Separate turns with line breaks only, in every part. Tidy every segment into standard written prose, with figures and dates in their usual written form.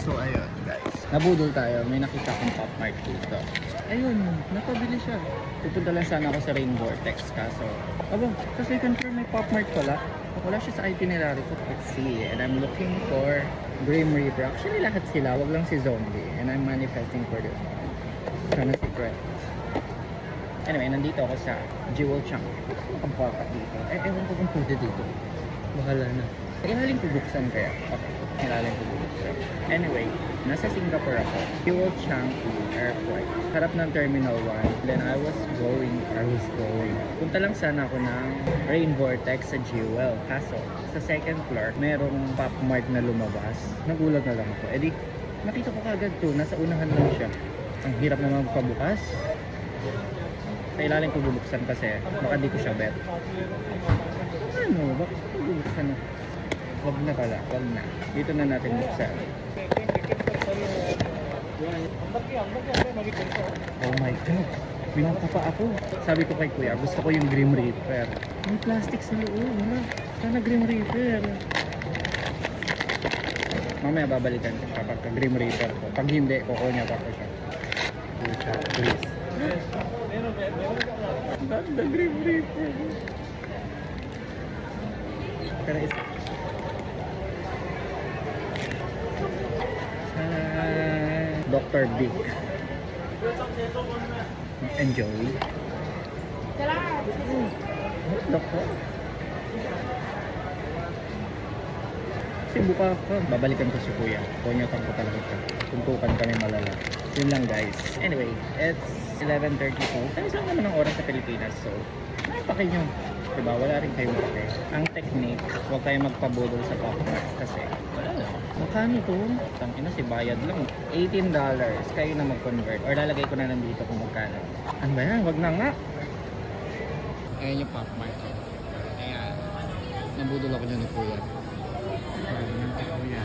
So ayun guys, nabudol tayo. May nakita akong Pop Mart dito. Ayun, napabili siya. Pupunta lang sana ako sa Rain Vortex kaso sa second floor may Pop Mart pala. Wala siya sa itinerary ko. Let's see. And I'm looking for Grim Reaper. Actually lahat sila, wag lang si Zombie. And I'm manifesting for this one. Sana si Brett. Anyway, nandito ako sa Jewel Chunk. Ang parka dito. Ewan ko kung pwede dito. Bahala na. Kailangan ko buksan kaya. Okay, kailangan ko buksan. Anyway, nasa Singapore ako. Jewel Changi Airport. Harap ng Terminal 1. Then I was going. Punta lang sana ako ng Rain Vortex sa Jewel. Kaso, sa second floor, merong Pop Mart na lumabas. Nagulat na lang ako. Eh di, nakita ko kagad to. Nasa unahan lang siya. Ang hirap naman magpabukas. Kailangan ko bubuksan kasi baka di ko siya bet. Ano? Bakit ko bubuksan na? Wag na pala, wag na. Dito na natin buksan. Oh my God! Binangka pa ako. Sabi ko kay Kuya, gusto ko yung Grim Reaper. May plastic sa loob, ha? Sana Grim Reaper. Mamaya babalikan ko siya pagka Grim Reaper ko. Pag hindi, kukunya pa ko siya. Please. Ganda Grim Reaper. Pero Dr. Big. Enjoy. What the fuck? Kasi buka ka. Babalikan ko si Kuya. Kunyatan ko talaga siya. Tuntukan kami malala. Yun lang guys. Anyway, it's 11:32. Tayo lang naman ang oras sa Pilipinas. So, napaki nyo. Diba? Wala rin kayo mapake. Ang technique, huwag kayo magpabudol sa Pop Mart kasi wala lang. Makano to? Tangina si bayad lang. $18. Kayo na mag-convert. Or lalagay ko na nandito kung magkano. Ano ba yan? Wag na nga. Ayan yung Pop Mart. Ayan. Nabudol ako dyan ni Kuya. Ayan si Kuya.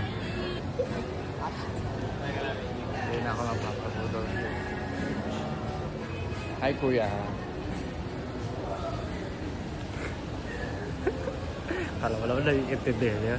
Hindi na ako magpapabudol. Hi Kuya. Kala mo naman naiintindihan niya.